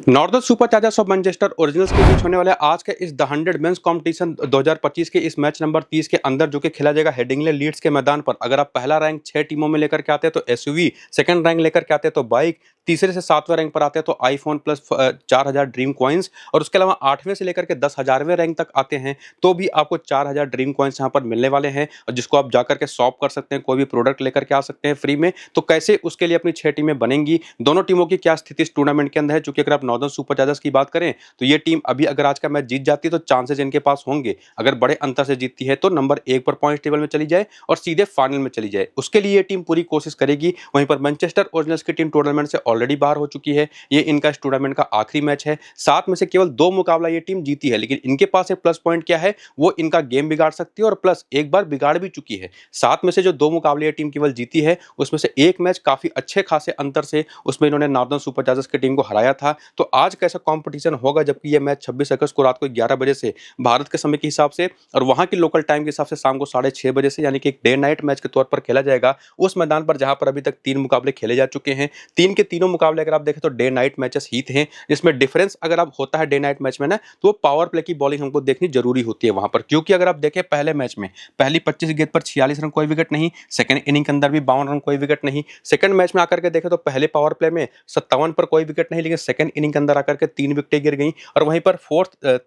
Northern Superchargers of Manchester originals के बीच होने वाले आज के इस द 100 मेंस कंपटीशन 2025 के इस मैच नंबर 30 के अंदर जो कि खेला जाएगा हेडिंगले लीड्स के मैदान पर। अगर आप पहला रैंक 6 टीमों में लेकर के आते हैं तो एसयूवी, सेकंड रैंक लेकर के आते हैं तो बाइक, तीसरे से 7वें रैंक पर आते हैं तो आईफोन प्लस 4000 ड्रीम कॉइन्स, और उसके अलावा 8वें से लेकर के 10,000वें रैंक तक आते हैं तो भी आपको 4000 ड्रीम कॉइन्स यहाँ पर मिलने वाले हैं, और जिसको आप जाकर के शॉप कर सकते हैं, कोई भी प्रोडक्ट लेकर के आ सकते हैं फ्री में। तो कैसे उसके लिए अपनी 6 टीमें बनेंगी, दोनों टीमों की क्या स्थिति इस टूर्नामेंट के अंदर है, चूंकि अगर आप नॉर्दर्न सुपरचार्जर्स की बात करें तो ये टीम अभी अगर आज का मैच जीत जाती है तो चांसेस इनके पास होंगे, अगर बड़े अंतर से जीतती है तो नंबर 1 पर पॉइंट टेबल में चली जाए और सीधे फाइनल में चली जाए। उसके लिए ये टीम पूरी कोशिश करेगी। वहीं पर मैनचेस्टर ओरिजिनल्स की टीम टूर्नामेंट से ऑलरेडी बाहर हो चुकी है, ये इनका इस टूर्नामेंट का आखिरी मैच है। 7 में से केवल 2 मुकाबला ये टीम जीती है, लेकिन इनके पास एक प्लस पॉइंट क्या है, वो इनका गेम बिगाड़ सकती है और प्लस एक बार बिगाड़ भी चुकी है। 7 में से जो 2 मुकाबले ये टीम केवल जीती है उसमें से एक मैच काफी अच्छे खासे अंतर से उसमें इन्होंने नॉर्दर्न सुपरचार्जर्स की टीम को हराया था। तो आज कैसा कॉम्पिटिशन होगा, जबकि यह मैच 26 अगस्त को रात को 11 बजे से भारत के समय के हिसाब से और वहां की लोकल टाइम के हिसाब से शाम को 6:30 बजे से, यानी कि एक डे नाइट मैच के तौर पर खेला जाएगा उस मैदान पर जहां पर अभी तक 3 मुकाबले खेले जा चुके हैं। 3 के तीनों मुकाबले अगर आप देखें तो डे नाइट मैचेस ही थे, जिसमें डिफरेंस अगर आप होता है डे नाइट मैच में ना, तो पावर प्ले की बॉलिंग हमको देखनी जरूरी होती है वहां पर, क्योंकि अगर आप देखें पहले मैच में पहली 25 गेंद पर 46 रन कोई विकेट नहीं, सेकंड इनिंग के अंदर भी 52 रन कोई विकेट नहीं, सेकंड मैच में आकर के देखें तो पहले पावर प्ले में 57 पर कोई विकेट नहीं, लेकिन सेकंड इनिंग के अंदर आकर के 3 विकेटें गिर गई। और वहीं पर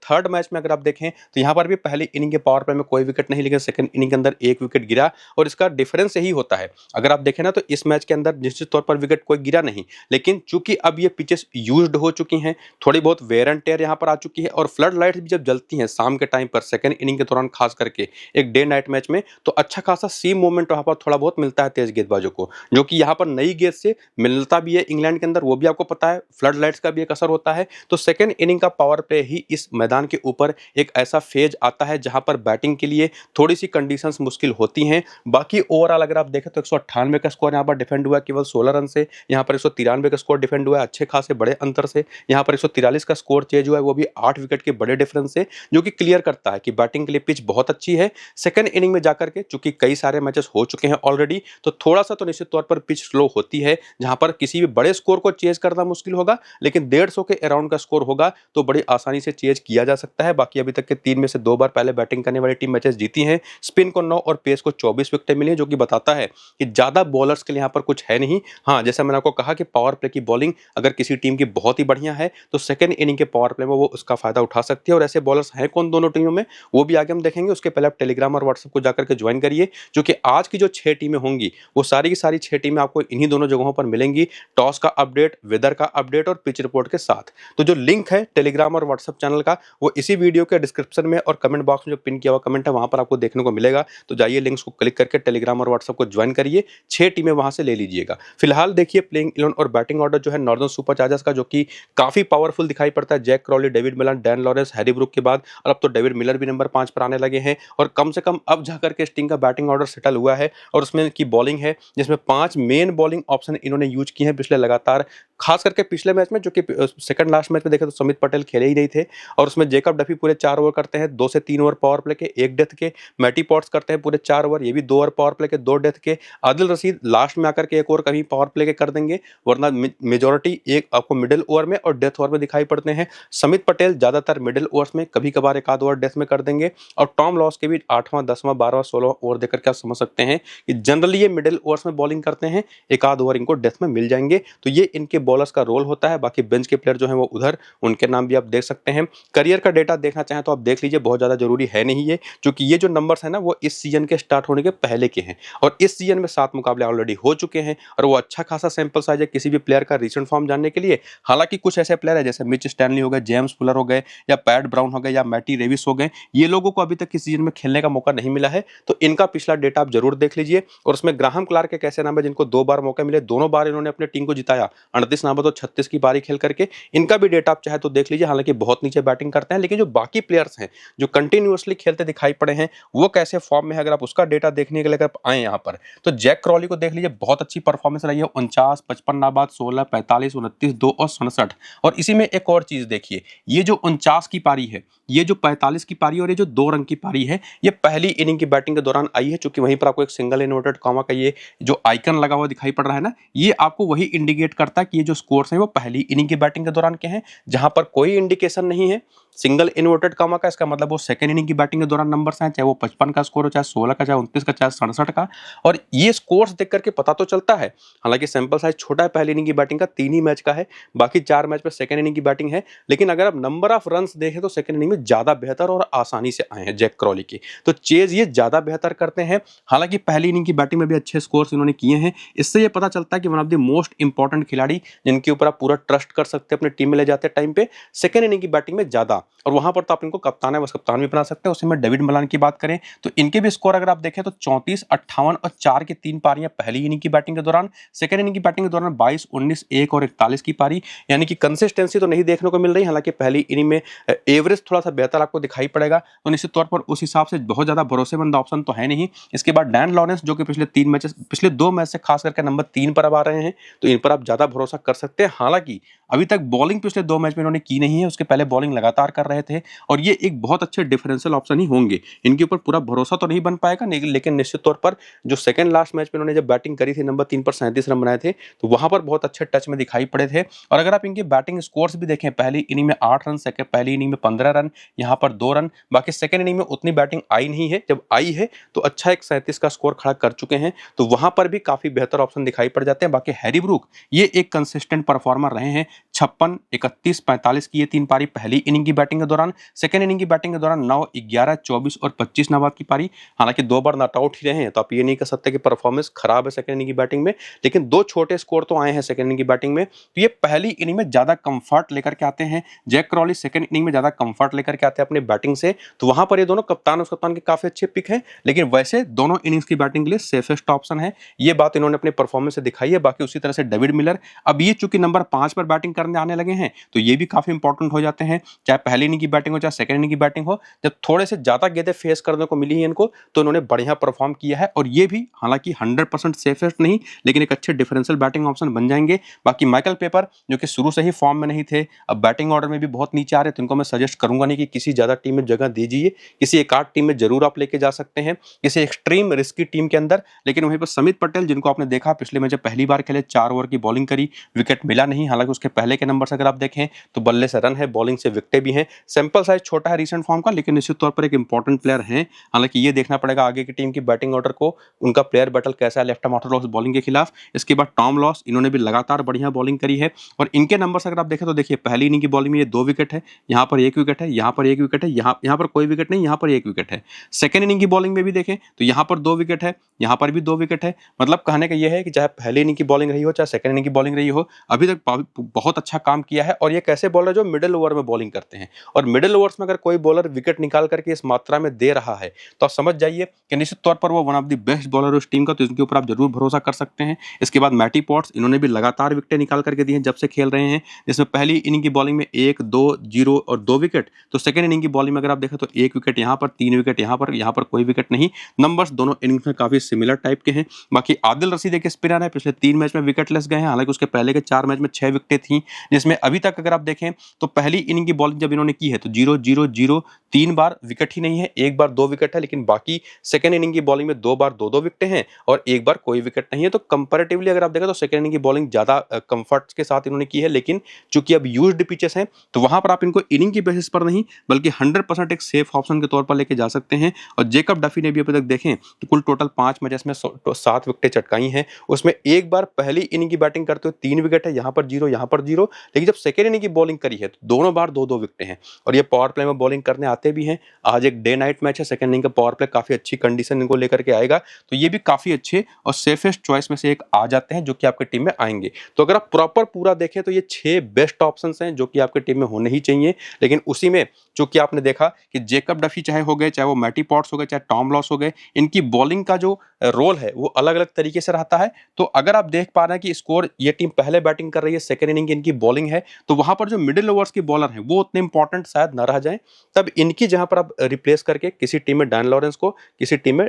थर्ड मैच में अगर आप देखें तो यहां पर भी पहली इनिंग के पावर प्ले में कोई विकेट नहीं, लेकिन सेकंड इनिंग के अंदर 1 विकेट गिरा, और इसका डिफरेंस यही होता है। अगर आप देखें ना तो इस मैच के अंदर निश्चित तौर पर विकेट कोई गिरा नहीं, लेकिन चूंकि अब ये पिचेस यूज्ड हो चुकी हैं, थोड़ी बहुत वेयर एंड टेयर यहां पर आ चुकी है, और फ्लड लाइट्स भी जब जलती हैं शाम के टाइम पर सेकंड इनिंग के दौरान खास करके एक डे नाइट मैच में, तो अच्छा खासा सीम मूवमेंट वहां पर थोड़ा बहुत मिलता है तेज गेंदबाजों को, जो कि यहां पर नई गेंद से मिलता भी है इंग्लैंड के अंदर, वो भी आपको पता है। फ्लड लाइट्स का भी एक असर होता है। तो सेकंड इनिंग का पावर प्ले ही इस मैदान के ऊपर एक ऐसा फेज आता है जहां पर बैटिंग के लिए थोड़ी सी कंडीशंस मुश्किल होती हैं। बाकी ओवरऑल अगर आप देखें तो 198 का स्कोर यहां पर डिफेंड हुआ है केवल 16 रन से, यहां पर 193 का स्कोर डिफेंड हुआ है अच्छे खासे बड़े अंतर से, यहां पर 143 का स्कोर चेंज हुआ है वो भी 8 विकेट के बड़े डिफरेंस से, जो कि क्लियर करता है कि बैटिंग के लिए पिच बहुत अच्छी है। सेकंड इनिंग में जाकर के चूंकि कई सारे मैचेस हो चुके हैं ऑलरेडी, तो थोड़ा सा तो निश्चित तौर पर पिच स्लो होती है, जहां पर किसी भी बड़े स्कोर को चेज करना मुश्किल होगा, लेकिन 150 के अराउंड का स्कोर होगा तो बड़ी आसानी से चेज किया जा सकता है। बाकी अभी तक के 3 में से 2 बार पहले बैटिंग करने वाली टीम मैचेस जीती हैं। स्पिन को 9 और पेस को 24 विकेटें मिली हैं, जो कि बताता है कि ज्यादा बॉलर्स के लिए यहाँ पर कुछ है नहीं। हाँ, जैसा मैंने आपको कहा कि पावर प्ले की बॉलिंग अगर किसी टीम की बहुत ही बढ़िया है तो सेकंड इनिंग के पावर प्ले में वो उसका फायदा उठा सकती है, और ऐसे बॉलर्स हैं कौन दोनों टीमों में वो भी आगे हम देखेंगे। उसके पहले आप टेलीग्राम और व्हाट्सएप को जाकर के ज्वाइन करिए, जो कि आज की जो 6 टीमें होंगी वो सारी की सारी 6 टीमें आपको इन्हीं दोनों जगहों पर मिलेंगी, टॉस का अपडेट, वेदर का अपडेट और पिच रिपोर्ट के साथ। तो जो लिंक है टेलीग्राम और व्हाट्सएप चैनल का वो इसी वीडियो के डिस्क्रिप्शन में और कमेंट बॉक्स में जो पिन किया हुआ कमेंट है वहां पर आपको देखने को मिलेगा। तो जाइए लिंक्स को क्लिक करके टेलीग्राम और व्हाट्सएप को ज्वाइन करिए, 6 टीमें वहां से ले लीजिएगा। फिलहाल देखिए प्लेइंग 11 और बैटिंग ऑर्डर जो है नॉर्दर्न सुपरचार्जर्स का, जो कि काफी पावरफुल दिखाई पड़ता है। Zak Crawley, David Miller, Dan Lawrence, Harry Brook के बाद और अब तो डेविड मिलर भी नंबर 5 पर आने लगे हैं, और कम से कम अब जाकर के स्टिंग का बैटिंग ऑर्डर सेटल हुआ है, और उसमें की बॉलिंग है जिसमें 5 मेन बॉलिंग ऑप्शन इन्होंने यूज किए हैं पिछले लगातार, खास करके पिछले मैच में, जो कि सेकंड लास्ट मैच में देखे तो समित पटेल खेले ही नहीं थे, और उसमें जेकब डफी पूरे 4 ओवर करते हैं, 2 से 3 ओवर पावर प्ले के, 1 डेथ के। मैटी पॉट्स करते हैं पूरे 4 ओवर, ये भी 2 ओवर पावर प्ले के, 2 डेथ के। आदिल रशीद लास्ट में आकर के 1 ओवर कभी पावर प्ले के कर देंगे, वरना मेजोरिटी एक आपको मिडिल ओवर में और डेथ ओवर में दिखाई पड़ते हैं। समित पटेल ज्यादातर मिडिल ओवर्स में, कभी कभार 1 आध ओवर डेथ में कर देंगे, और टॉम लॉस के भी 8वां 10वां 12वां 16वां ओवर देकर के आप समझ सकते हैं कि जनरली ये मिडिल ओवर्स में बॉलिंग करते हैं, 1 आध ओवर इनको डेथ में मिल जाएंगे। तो ये इनके बॉलर्स का रोल होता है। बाकी बेंच के प्लेयर जो है वो उधर, उनके नाम भी आप देख सकते हैं। करियर का डेटा देखना चाहें तो आप देख लीजिए, बहुत ज्यादा जरूरी है नहीं ये, क्योंकि ये जो नंबर्स है ना वो इस सीजन के स्टार्ट होने के पहले के हैं, और इस सीजन में 7 मुकाबले ऑलरेडी हो चुके हैं, और वो अच्छा खासा सैंपल साइज है किसी भी प्लेयर का रीसेंट फॉर्म जानने के लिए। हालांकि कुछ ऐसे प्लेयर है जैसे मिच स्टैनली हो गए, जेम्स फुलर हो गए, या पैट ब्राउन हो गए, या मैटी रेविस हो गए, ये लोगों को अभी तक इस सीजन में खेलने का मौका नहीं मिला है, तो इनका पिछला डेटा आप जरूर देख लीजिए। और उसमें ग्राहम क्लार्क एक ऐसे नाम है जिनको 2 बार मौके मिले, दोनों बार इन्होंने अपने टीम को जिताया, 38 नाम तो 36 की पारी खेल करके। इनका भी डेटा आप चाहे तो देख लीजिए, हालांकि बहुत नीचे बैटिंग करते हैं, लेकिन जो बाकी प्लेयर्स हैं जो कंटिन्यूअसली खेलते दिखाई पड़े हैं वो कैसे फॉर्म में है, अगर आप उसका डेटा देखने के लिए अगर आए यहाँ पर तो जैक क्रॉली को देख लीजिए, बहुत अच्छी परफॉर्मेंस रही है, 49, 55 नाबाद, 16, 45, 29, 2 और 67। और इसी में एक और चीज देखिए, ये जो 49 की पारी है, ये जो 45 की पारी और ये जो 2 रन की पारी है, ये पहली इनिंग की बैटिंग के दौरान आई है, चूंकि वहीं पर आपको एक सिंगल इन्वर्टेड कॉमा का ये जो आइकन लगा हुआ दिखाई पड़ रहा है ना, ये आपको वही इंडिकेट करता है कि ये जो स्कोर्स हैं वो पहली इनिंग की बैटिंग के दौरान के हैं, जहां पर कोई इंडिकेशन नहीं है सिंगल इन्वर्टेड कामा का। इसका मतलब वो सेकंड इनिंग की बैटिंग के दौरान नंबर्स हैं, चाहे वो 55 का स्कोर हो, चाहे 16 का, चाहे 29 का, चाहे 67 का। और ये स्कोर्स देख करके पता तो चलता है, हालांकि सैंपल साइज छोटा है पहली इनिंग की बैटिंग का, 3 ही मैच का है, बाकी 4 मैच में सेकंड इनिंग की बैटिंग है। लेकिन अगर आप नंबर ऑफ रन्स देखें तो सेकंड इनिंग में ज्यादा बेहतर और आसानी से आए हैं जैक क्रॉली की, तो चेज ये ज्यादा बेहतर करते हैं। हालांकि पहली इनिंग की बैटिंग में भी अच्छे स्कोर्स इन्होंने किए हैं। इससे ये पता चलता है कि one of the most important खिलाड़ी जिनके ऊपर आप पूरा ट्रस्ट कर सकते हैं अपनी टीम में ले जाते टाइम पे, सेकंड इनिंग की बैटिंग में ज्यादा। और वहां पर तो आप इनको कप्तान है, बस कप्तान भी बना सकते हैं। उसमें डेविड मलान की बात करें तो इनके भी स्कोर अगर आप देखें तो 34, 58 और 4 की 3 पारियां पहली इनिंग की बैटिंग के दौरान, सेकंड इनिंग की बैटिंग के दौरान 22, 19, 1 और 41 की पारी। यानी कि कंसिस्टेंसी तो नहीं देखने को मिल रही, हालांकि पहली इनिंग में एवरेज थोड़ा सा बेहतर आपको दिखाई पड़ेगा, तो निश्चित तौर पर उस हिसाब से बहुत ज्यादा भरोसेमंद ऑप्शन तो है नहीं। इसके बाद डैन लॉरेंस जो कि पिछले 2 मैच से खास करके नंबर 3 पर अब आ रहे हैं, तो इन पर आप ज्यादा भरोसा कर सकते हैं। हालांकि अभी तक बॉलिंग पिछले 2 मैच में इन्होंने की नहीं है, उसके पहले बॉलिंग लगातार कर रहे थे, और ये एक बहुत अच्छे डिफरेंशियल ऑप्शन ही होंगे। इनके ऊपर पूरा भरोसा तो नहीं बन पाएगा, लेकिन निश्चित तौर पर जो सेकंड लास्ट मैच में इन्होंने जब बैटिंग करी थी नंबर 3 पर 37 रन बनाए थे, तो वहां पर बहुत अच्छे टच में दिखाई पड़े थे। और अगर आप इनके बैटिंग स्कोर्स भी देखें, पहली इनिंग में 8 रन, पहली इनिंग में 15 रन, यहाँ पर 2 रन, बाकी सेकंड इनिंग में उतनी बैटिंग आई नहीं है। जब आई है तो अच्छा एक 37 का स्कोर खड़ा कर चुके हैं, तो वहां पर भी काफी बेहतर ऑप्शन दिखाई पड़ जाते हैं। बाकी हैरी ब्रूक ये एक कंसिस्टेंट परफॉर्मर रहे हैं, 56, 31, 45 की ये 3 पारी पहली इनिंग की बैटिंग के दौरान, सेकंड इनिंग की बैटिंग के दौरान 9, 11, 24 और 25 नॉट आउट की पारी। हालांकि 2 बार नॉट आउट ही रहे हैं, तो आप ये नहीं कह सकते कि परफॉर्मेंस खराब है सेकंड इनिंग की बैटिंग में, लेकिन 2 छोटे स्कोर तो आए हैं सेकंड इनिंग की बैटिंग में। तो ये पहली इनिंग में ज्यादा कंफर्ट लेकर के आते हैं। जैक क्रॉली सेकंड इनिंग में ज्यादा कंफर्ट लेकर के आते हैं अपने बैटिंग से, तो वहां पर ये दोनों कप्तान और कप्तान के काफी अच्छे पिक हैं। लेकिन वैसे दोनों इनिंग्स की बैटिंग के लिए सेफेस्ट ऑप्शन है, ये बात इन्होंने अपने परफॉर्मेंस से दिखाई है। बाकी उसी तरह से डेविड मिलर, अब ये चूंकि नंबर 5 पर बैटिंग करने आने लगे हैं, तो ये भी काफी इंपॉर्टेंट हो जाते हैं। चाहे पहली इनिंग की बैटिंग हो, चाहे सेकंड इनिंग की बैटिंग हो, जब थोड़े से ज्यादा गेंदें फेस करने को मिली है इनको, तो इन्होंने बढ़िया परफॉर्म किया है। और ये भी हालांकि 100% सेफेस्ट नहीं, लेकिन एक अच्छे डिफरेंशियल बैटिंग ऑप्शन बन जाएंगे। बाकी माइकल पेपर जो कि शुरू से ही फॉर्म में नहीं थे, अब बैटिंग ऑर्डर में भी बहुत नीचे आ रहे, तो इनको मैं सजेस्ट करूंगा नहीं कि किसी ज्यादा टीम में जगह दीजिए, किसी एक आध टीम में जरूर आप लेके जा सकते हैं, किसी एक्सट्रीम रिस्की टीम के अंदर। लेकिन वहीं पर समित पटेल, जिनको आपने देखा पिछले मैच पहली बार खेले, 4 ओवर की बॉलिंग करी, विकेट मिला नहीं। हालांकि उसके पहले के नंबर अगर आप देखें तो बल्ले से रन है, बॉलिंग से विकेटें भी हैं। सैंपल साइज छोटा है रीसेंट फॉर्म का, लेकिन निश्चित तौर पर एक इंपॉर्टेंट प्लेयर है। हालांकि ये देखना पड़ेगा आगे की टीम की बैटिंग ऑर्डर को, उनका प्लेयर बैटल कैसा है लेफ्ट आर्म ऑर्थोडॉक्स बॉलिंग के खिलाफ। इसके बाद टॉम लॉस, इन्होंने भी लगातार बढ़िया बॉलिंग करी है, और इनके नंबर्स अगर आप देखें तो देखिए पहली इनिंग की बॉलिंग में ये 2 विकेट है, यहाँ पर 1 विकेट है, यहाँ पर 1 विकेट है, यहाँ पर कोई विकेट नहीं, यहाँ पर 1 विकेट है। सेकंड इनिंग की बॉलिंग में भी देखें तो यहाँ पर 2 विकेट है, यहाँ पर भी 2 विकेट है। मतलब कहने का यह है कि चाहे पहली इनिंग की बॉलिंग रही हो, चाहे सेकंड इनिंग की बॉलिंग रही हो, अभी तक बहुत अच्छा काम किया है। और ये कैसे बॉलर जो मिडिल ओवर में बॉलिंग करते हैं, और मिडिल ओवर्स में अगर कोई बॉलर विकेट निकाल करके इस मात्रा में दे रहा है, तो आप समझ जाइए कि निश्चित तौर पर वो one of the best bowler उस टीम का, तो इनके ऊपर आप जरूर भरोसा कर सकते हैं। इसके बाद मैटी पॉट्स, इन्होंने भी लगातार विकेट निकाल करके दी हैं जब से खेल रहे हैं, जिसमें पहली इनिंग की बॉलिंग में 1, 2, 0 और 2 विकेट। तो सेकंड इनिंग की बॉलिंग में अगर आप देखें तो 1 विकेट यहाँ पर, 3 विकेट यहाँ पर कोई विकेट नहीं। नंबर्स दोनों इनिंग्स में काफी सिमिलर टाइप के हैं। बाकी आदिल रशीद एक स्पिनर है, पिछले 3 मैच में विकेटलेस गए हैं, हालांकि उसके पहले के 4 मैच में 6 विकेटें थी, जिसमें अभी तक अगर आप देखें तो पहली इनिंग की बॉलिंग जब इन्होंने की है तो 0, 0, 0, 3 बार विकेट ही नहीं है, 1 बार 2 विकेट है। लेकिन बाकी सेकंड इनिंग की बॉलिंग में 2 बार 2-2 विकेटें हैं, और 1 बार कोई विकेट नहीं है। तो कंपैरेटिवली अगर आप देखें तो सेकंड इनिंग की बॉलिंग ज्यादा कंफर्ट के साथ इन्होंने की है। लेकिन चूंकि अब यूज्ड पिचेस हैं, तो वहां पर आप इनको इनिंग की बेसिस पर नहीं, बल्कि 100% एक सेफ ऑप्शन के तौर पर लेके जा सकते हैं। और जेकब डफी ने भी अभी तक देखें तो कुल टोटल 5 मैचेस में 7 विकेटें चटकाई हैं, उसमें 1 बार पहली इनिंग की बैटिंग करते हुए 3 विकेट है, यहाँ पर 0, यहाँ पर 0। लेकिन जब सेकंड इनिंग की बॉलिंग करी है तो दोनों बार 2-2 विकेटें हैं, और ये पावर प्ले में बॉलिंग करने आते भी हैं। आज एक डे नाइट मैच है, सेकंड इनिंग का पावर प्ले काफी अच्छी कंडीशन इनको लेकर के आएगा, तो ये भी काफी अच्छे और सेफेस्ट चॉइस में से एक आ जाते हैं जो कि आपकी टीम में आएंगे। तो अगर आप प्रॉपर पूरा देखें तो ये 6 बेस्ट ऑप्शंस हैं जो कि आपकी टीम में होने ही चाहिए। लेकिन उसी में चूंकि आपने देखा कि जेकब डफी चाहे हो गए, चाहे वो मैटी पॉट्स हो गए, चाहे टॉम लॉस हो गए, इनकी बॉलिंग का जो रोल है वो अलग अलग तरीके से रहता है। तो अगर आप देख पा रहे हैं कि स्कोर ये टीम पहले बैटिंग कर रही है, सेकंड इनिंग की इनकी बॉलिंग है, तो वहां पर जो मिडिल ओवर्स की बॉलर हैं वो उतने इंपॉर्टेंट शायद न रह जाए, तब इनकी जहां पर आप रिप्लेस करके किसी टीम में डैन लॉरेंस को, किसी टीम में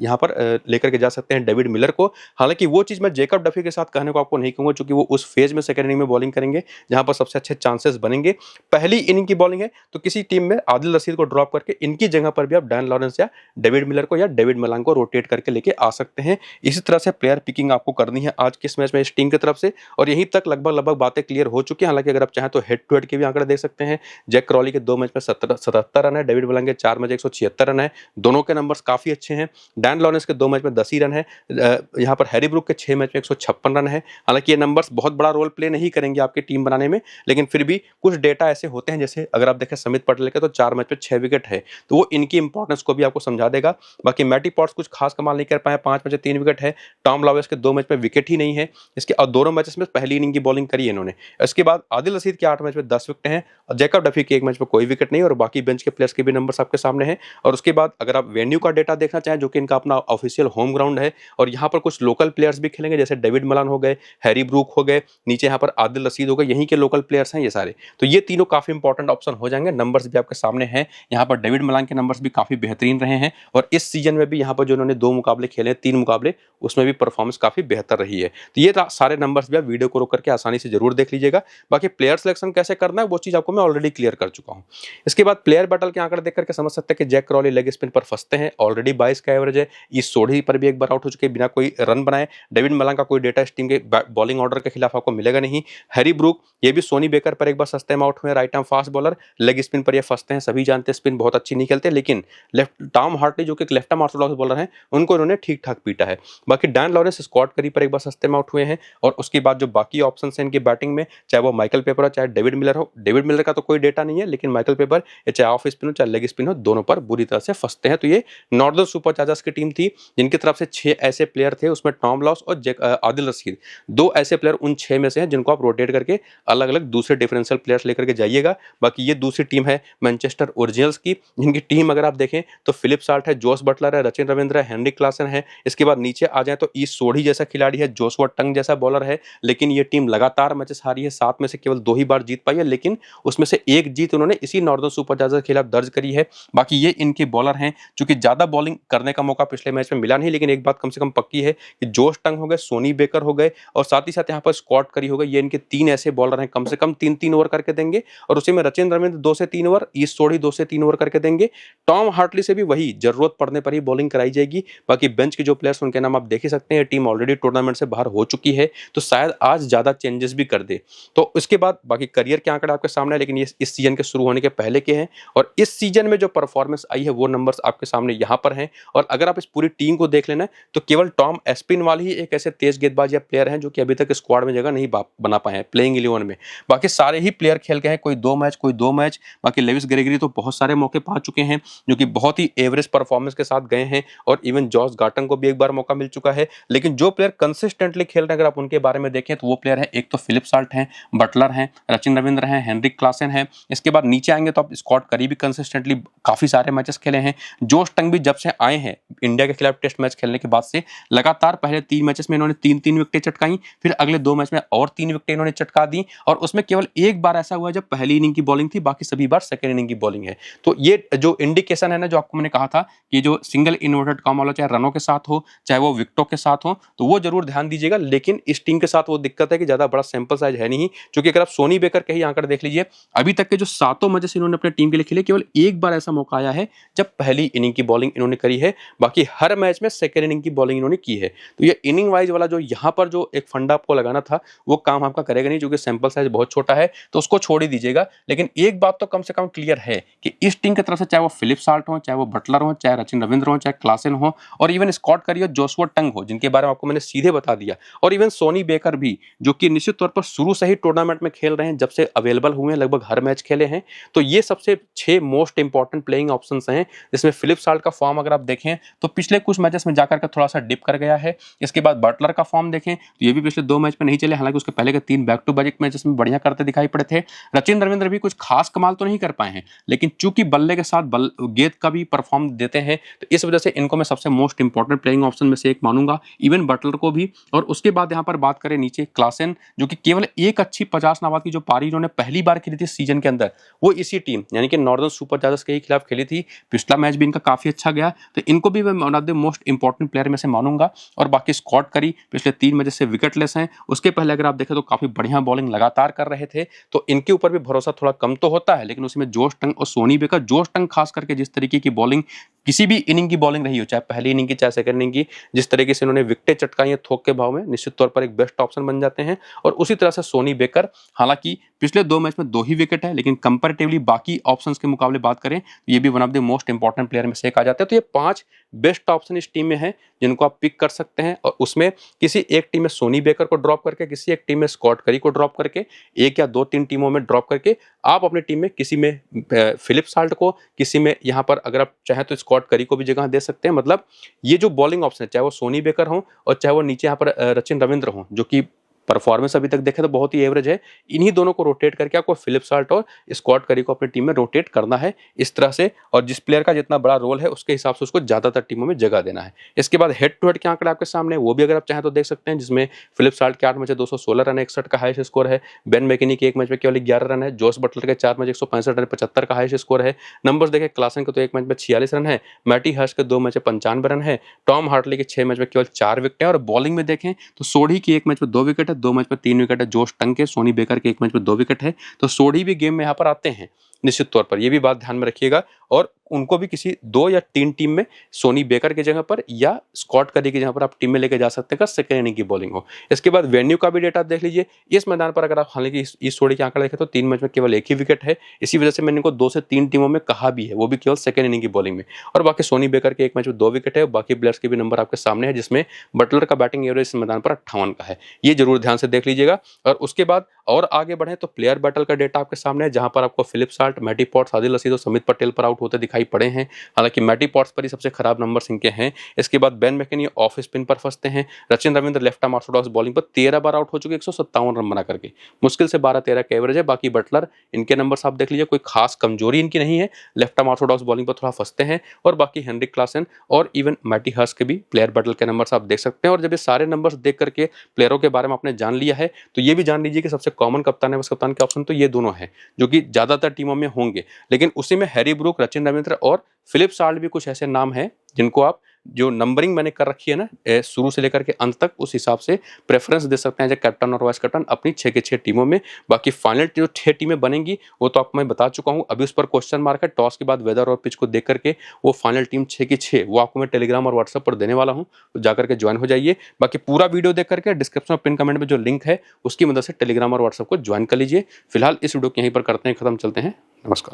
यहां पर लेकर के जा सकते हैं डेविड मिलर को। हालांकि वो चीज मैं जेकब डफी के साथ कहने को आपको नहीं कहूंगा, क्योंकि वो उस फेज में सेकंड इनिंग में बॉलिंग करेंगे जहां पर सबसे अच्छे चांसेस बनेंगे। पहली इनिंग की बॉलिंग है तो किसी टीम में आदिल रशीद को ड्रॉप करके इनकी जगह पर भी आप डैन लॉरेंस या डेविड मिलर को या डेविड मलांग को रोटेट करके लेके के आ सकते हैं। इसी तरह से प्लेयर पिकिंग आपको करनी है आज के इस मैच में इस टीम की तरफ से, और यहीं तक लगभग बातें क्लियर हो चुकी हैं। हालांकि अगर आप चाहें तो हेड टू हेड के भी आंकड़े देख सकते हैं। जैक क्रॉली के 2 मैच में 77 रन है, डेविड मिलर के 4 मैच 176 रन है, दोनों के नंबर्स काफी अच्छे हैं। डैन लॉरेंस के 2 मैच में 10 ही रन है। यहाँ पर हैरी ब्रूक के 6 मैच में 156 रन है। हालांकि ये नंबर्स बहुत बड़ा रोल प्ले नहीं करेंगे आपकी टीम बनाने में, लेकिन फिर भी कुछ डेटा ऐसे होते हैं, जैसे अगर आप देखें समित पटेल के तो 4 मैच में 6 विकेट है, तो वो इनकी इंपॉर्टेंस को भी आपको समझा देगा। बाकी मैटी पॉट्स कुछ खास कमाल नहीं कर पाए, 5 मैच में 3 विकेट है। टॉम लॉवेस के 2 मैच में विकेट ही नहीं है इसके, और दोनों मैचेस में पहली इनिंग की बॉलिंग करी है इन्होंने। इसके बाद आदिल रशीद के 8 मैच में 10 विकेट हैं, और जैकब डफी के 1 मैच में कोई विकेट नहीं, और बाकी बेंच के प्लेयर्स के भी नंबर्स आपके सामने हैं। और उसके बाद अगर आप वेन्यू का डेटा देखना चाहें, जो कि इनका अपना ऑफिशियल होम ग्राउंड है, और यहाँ पर कुछ लोकल प्लेयर्स भी खेलेंगे, जैसे डेविड मलान हो गए, हैरी ब्रूक हो गए, नीचे यहाँ पर आदिल रशीद हो गए, यहीं के लोकल प्लेयर्स हैं ये सारे। तो ये तीनों काफी इंपॉर्टेंट ऑप्शन हो जाएंगे। नंबर्स भी आपके सामने हैं, यहाँ पर डेविड मलान के नंबर्स भी काफी बेहतरीन रहे हैं, और इस सीजन में भी यहाँ पर जो उन्होंने 2 मुकाबले खेले, 3 मुकाबले, उसमें भी परफॉर्मेंस काफी बेहतर रही है। तो ये सारे नंबर्स भी आप वीडियो को रोक करके आसानी से जरूर देख लीजिएगा। बाकी प्लेयर सिलेक्शन कैसे करना है वो चीज आपको मैं ऑलरेडी क्लियर कर चुका हूं। इसके बाद प्लेयर बैटल के आंकड़े देख करके समझ सकते हैं कि जैक क्रॉली लेग स्पिन पर फंसते हैं, ऑलरेडी 22 का एवरेज है। इस सोढ़ी पर भी एक बार आउट हो चुके हैं बिना कोई रन बनाए। डेविड मलान का कोई डेटा इस टीम के बॉलिंग ऑर्डर के खिलाफ आपको मिलेगा नहीं। हैरी ब्रूक ये भी सोनी बेकर पर एक बार सस्ते में आउट हुए, right arm fast bowler, leg spin पर ये फंसते हैं, सभी जानते हैं स्पिन बहुत अच्छी नहीं खेलते, लेकिन लेफ्ट टॉम हार्टली जो कि लेफ्ट आर्म ऑर्थोडॉक्स बॉलर हैं, उनको इन्होंने ठीक ठाक पीटा है। बाकी डैन लॉरेंस स्कॉट करी पर एक बार सस्ते में आउट हुए हैं, और उसके बाद जो बाकी ऑप्शन हैं इनकी बैटिंग में, चाहे वो माइकल पेपर हो चाहे डेविड मिलर हो, डेविड मिलर का तो कोई डेटा नहीं है, लेकिन माइकल पेपर ये चाहे ऑफ स्पिन हो चाहे लेग स्पिन हो, दोनों पर बुरी तरह से फंसते हैं। तो ये नॉर्दर्न सुपरचार्जर्स की टीम थी जिनकी तरफ से 6 ऐसे प्लेयर थे, उसमें टॉम लॉस और आदिल रशीद 2 ऐसे प्लेयर उन 6 में से हैं जिनको आप रोटेट करके अलग अलग दूसरे डिफरेंशियल प्लेयर्स लेकर के जाइएगा। बाकी ये दूसरी टीम है मैनचेस्टर ओरिजिनल्स की, जिनकी टीम अगर आप देखें तो फिलिप साल्ट है, जोस बटलर है, रचिन रविंद्र है, हेनरी क्लासन है। इसके बाद नीचे आ जाए तो ईस्ट सोढ़ी जैसा खिलाड़ी है, जोशुआ टंग जैसा बॉलर है, लेकिन ये टीम लगातार मैचेस हारी है, 7 में से केवल 2 ही बार जीत पाई है, लेकिन उसमें से एक जीत उन्होंने इसी नॉर्दर्न सुपरचार्जर्स के खिलाफ दर्ज करी है। बाकी ये इनके बॉलर हैं, चूंकि ज्यादा बॉलिंग करने का मौका पिछले मैच में मिला नहीं, लेकिन एक बात कम से कम पक्की है कि जोश टंग हो गए, सोनी बेकर हो गए, और साथ ही साथ यहाँ पर स्कॉट करी हो गए। ये इनके 3 ऐसे बॉलर हैं, कम से कम 3-3 ओवर करके देंगे, और उसी में रचिन रविंद्र 2 से 3 ओवर, ईस्ट सोढ़ी 2 से 3 ओवर करके देंगे। टॉम हार्टली से भी वही जरूरत पड़ने पर ही बॉलिंग कराई जाएगी। बाकी बेंच के जो प्लेयर्स उनके नाम आप देख ही सकते हैं, टीम ऑलरेडी टूर्नामेंट से बाहर हो चुकी है, तो शायद आज ज्यादा चेंजेस भी कर दे। तो इसके बाद बाकी करियर के आंकड़े आपके सामने है, लेकिन ये इस सीजन के शुरू होने के पहले के हैं, और इस सीजन में जो परफॉर्मेंस आई है वो नंबर्स आपके सामने यहां पर हैं। और अगर आप इस पूरी टीम को देख लेना तो केवल टॉम एस्पिनवाल ही एक ऐसे तेज गेंदबाज या प्लेयर हैं जो कि अभी तक स्क्वाड में जगह नहीं बना पाए हैं प्लेइंग 11 में। बाकी सारे ही प्लेयर खेल गए हैं, कोई 2 मैच कोई 2 मैच। बाकी लेविस ग्रेगरी तो बहुत सारे मौके पा चुके हैं, जो कि बहुत ही एवरेज परफॉर्मेंस के साथ गए हैं, और इवन जॉस गार्टन को भी एक बार मौका मिल चुका है। लेकिन जो प्लेयर कंसिस्टेंटली खेल रहे हैं अगर आप उनके बारे में देखें तो वो प्लेयर है, एक तो फिलिप साल्ट हैं, बटलर हैं, रचिन रविंद्र हैं, हेनरी क्लासन हैं। इसके बाद नीचे आएंगे तो आप स्कॉट करी भी कंसिस्टेंटली काफी सारे मैचेस खेले हैं। जोश टंग भी जब से आए हैं इंडिया के खिलाफ टेस्ट मैच खेलने के बाद से लगातार पहले 3 मैचेस में इन्होंने 3-3 विकेटें चटकाई, फिर अगले 2 मैच में और 3 विकेटें इन्होंने चटका दी, और उसमें केवल एक बार ऐसा हुआ जब पहली इनिंग की बॉलिंग थी, बाकी सभी बार सेकंड इनिंग की बॉलिंग है। तो ये जो इंडिकेशन है ना, जो आपको मैंने कहा था कि जो सिंगल इन्वर्टेड कॉमा वाला, चाहे रनों के साथ हो चाहे वो विकेटों के साथ हो, तो वो जरूर ध्यान दीजिएगा। लेकिन इस टीम के साथ वो दिक्कत है कि ज्यादा बड़ा सैंपल साइज है नहीं, क्योंकि अगर आप सोनी बेकर के ही आंकड़े देख लीजिए, अभी तक के जो 7 मैचेस इन्होंने अपने टीम के लिए खेले, केवल एक बार ऐसा मौका आया है जब पहली इनिंग की बॉलिंग इन्होंने करी है, बाकी हर मैच में सेकंड इनिंग की बॉलिंग इन्होंने की है। तो ये इनिंग वाइज वाला जो यहाँ पर जो एक फंडा आपको लगाना था वो काम आपका करेगा नहीं, क्योंकि सैंपल साइज बहुत छोटा है, तो उसको छोड़ ही दीजिएगा। लेकिन एक बात तो कम से कम क्लियर है कि इस टीम की तरफ से चाहे वो फिलिप साल्ट हो, चाहे वो बटलर हो, चाहे रचिन रविंद्र हो, चाहे क्लासन हो, और इवन स्कॉट करी हो, जोशुआ टंग हो, जिनके बारे में आपको मैंने सीधे बता दिया, और इवन सोनी बेकर भी, जो कि निश्चित तौर पर शुरू से ही टूर्नामेंट में खेल रहे हैं, जब से अवेलेबल हुए हैं लगभग हर मैच खेले हैं। तो ये सबसे 6 मोस्ट इंपॉर्टेंट प्लेइंग ऑप्शंस हैं, जिसमें फिलिप साल्ट का फॉर्म अगर आप देखें तो पिछले कुछ मैचेस में जाकर के थोड़ा सा डिप कर गया है। इसके बाद बटलर का फॉर्म देखें तो ये भी पिछले 2 मैच में नहीं चले, हालांकि उसके पहले के 3 बैक टू बैक मैचेस में बढ़िया करते दिखाई पड़े थे। रचिन रविंद्र भी कुछ खास कमाल तो नहीं कर पाए हैं, लेकिन चूंकि बल्ले के साथ गेंद का भी परफॉर्म देते हैं, तो इस वजह से इनको मैं सबसे मोस्ट इंपॉर्टेंट प्लेइंग ऑप्शन में से एक मानूंगा, इवन बटलर को भी। और उसके बाद यहाँ पर बात करें नीचे क्लासन, जो कि केवल एक अच्छी 50 नाबाद की जो पारी इन्होंने पहली बार खेली थी सीजन के अंदर, वो इसी टीम यानी कि नॉर्दर्न सुपरचार्जर्स के खिलाफ खेली थी। पिछला मैच भी इनका काफी अच्छा गया, तो इनको भी मैं one of the most important player में से मानूंगा। और बाकी स्कॉट करी पिछले 3 मैच से विकेटलेस हैं, उसके पहले अगर आप देखें तो काफी बढ़िया बॉलिंग लगातार कर रहे थे, तो इनके ऊपर भी भरोसा थोड़ा कम तो होता है। लेकिन उसमें जोश टंग और सोनी बेकर, जोश टंग खास करके जिस तरीके की बॉलिंग किसी भी इनिंग की बॉलिंग रही हो, चाहे पहली इनिंग की चाहे सेकंड इनिंग की, जिस तरीके से इन्होंने विकेटें चटकाई हैं थोक के भाव में, निश्चित तौर पर एक बेस्ट ऑप्शन बन जाते हैं। और उसी तरह से सोनी बेकर, हालांकि पिछले 2 मैच में 2 ही विकेट है, लेकिन कंपैरेटिवली बाकी ऑप्शंस के मुकाबले बात करें तो ये भी one of the most important player में से एक आ जाता है। तो ये 5 बेस्ट ऑप्शन इस टीम में है जिनको आप पिक कर सकते हैं। और उसमें किसी एक टीम में सोनी बेकर को ड्रॉप करके, किसी एक टीम में स्कॉट करी को ड्रॉप करके, एक या 2-3 टीमों में ड्रॉप करके आप अपनी टीम में किसी में फिलिप साल्ट को, किसी में यहाँ पर अगर आप चाहें तो स्कॉट करी को भी जगह दे सकते हैं। मतलब ये जो बॉलिंग ऑप्शन है, चाहे वो सोनी बेकर हो और चाहे वो नीचे यहाँ पर रचिन रविंद्र हो, जो कि परफॉर्मेंस अभी तक देखें तो बहुत ही एवरेज है, इन्हीं दोनों को रोटेट करके आपको फिलिप साल्ट और स्कॉट करी को अपनी टीम में रोटेट करना है इस तरह से। और जिस प्लेयर का जितना बड़ा रोल है उसके हिसाब से उसको ज्यादातर टीमों में जगह देना है। इसके बाद हेड टू हेड के आंकड़े आपके सामने, वो भी अगर आप चाहें तो देख सकते हैं, जिसमें फिलिप साल्ट के 8 मैच 216 रन 61 का हाईएस्ट स्कोर है। बेन मैकेनी के 1 मैच में केवल 11 रन है। जोस बटलर के 4 मैच 165 रन 75 का हाईएस्ट स्कोर है। नंबर्स देखें, क्लासन के तो 1 मैच में 46 रन है, मैटी हर्ष के 2 मैच में 95 रन है, टॉम हार्टली के 6 मैच में केवल 4 विकेट है। और बॉलिंग में देखें तो सोढ़ी की 1 मैच में 2 विकेट है, 2 मैच में 3 विकेट है। जोश टंग के, सोनी बेकर के 1 मैच में 2 विकेट है। तो सोढ़ी भी गेम में यहाँ पर आते हैं निश्चित तौर पर, ये भी बात ध्यान में रखिएगा। और उनको भी किसी 2 या 3 टीम में सोनी बेकर की जगह पर या स्कॉट करी की जगह पर आप टीम में लेके जा सकते हैं, सेकेंड इनिंग की बॉलिंग हो। इसके बाद वेन्यू का भी डेटा देख लीजिए। इस मैदान पर अगर आप हालांकि इस सोढ़ी के आंकड़े देखें तो 3 मैच में केवल 1 ही विकेट है। इसी वजह से मैंने इनको 2 से 3 टीमों में कहा भी है, वो भी केवल सेकेंड इनिंग की बॉलिंग में। और बाकी सोनी बेकर के 1 मैच में 2 विकेट है। बाकी प्लेयर्स के भी नंबर आपके सामने है, जिसमें बटलर का बैटिंग एवरेज इस मैदान पर 58 का है। ये जरूर ध्यान से देख लीजिएगा। और उसके बाद और आगे बढ़े तो प्लेयर बैटल का डेटा आपके सामने है, जहां पर आपको Philip Salt, Matty Potts, Adil Rashid और समित पटेल पर आउट होते दिखाई पड़े हैं। हालांकि मैटी पॉट्स पर ही सबसे खराब नंबर्स इनके हैं। इसके बाद बेन मैकेनी ऑफ स्पिन पर फंसते हैं। Rachin Ravindra left arm Orthodox bowling पर 13 बार आउट हो चुके, 157 रन बना करके, मुश्किल से 12-13 का एवरेज है। बाकी बटलर, इनके नंबर्स आप देख लीजिए, कोई खास कमजोरी इनकी नहीं है, लेफ्ट आर्म ऑर्थोडॉक्स बॉलिंग पर थोड़ा फंसते हैं। और बाकी हेनरिक क्लासन और इवन मैटी हर्ष के भी प्लेयर बैटल के नंबर्स आप देख सकते हैं। और जब ये सारे नंबर्स देख करके प्लेयरों के बारे में आपने जान लिया है, तो ये भी जान लीजिए कि सबसे कॉमन कप्तान है, बस कप्तान के ऑप्शन तो ये दोनों हैं जो कि ज्यादातर टीमों में होंगे। लेकिन उसी में हैरी ब्रूक, रचिन रविंद्र और फिलिप साल्ट भी कुछ ऐसे नाम हैं जिनको आप, जो नंबरिंग मैंने कर रखी है ना शुरू से लेकर के अंत तक, उस हिसाब से प्रेफरेंस दे सकते हैं जो कैप्टन और वाइस कैप्टन अपनी 6 के 6 टीमों में। बाकी फाइनल जो 6 टीमें बनेंगी वो तो आपको मैं बता चुका हूं, अभी उस पर क्वेश्चन मार्क है। टॉस के बाद वेदर और पिच को देख करके वो फाइनल टीम 6 की 6 वो आपको मैं टेलीग्राम और व्हाट्सएप पर देने वाला हूं, तो जाकर के ज्वाइन हो जाइए। बाकी पूरा वीडियो देख करके डिस्क्रिप्शन और पिन कमेंट में जो लिंक है उसकी मदद से टेलीग्राम और व्हाट्सएप को ज्वाइन कर लीजिए। फिलहाल इस वीडियो को यहीं पर करते हैं खत्म, चलते हैं, नमस्कार।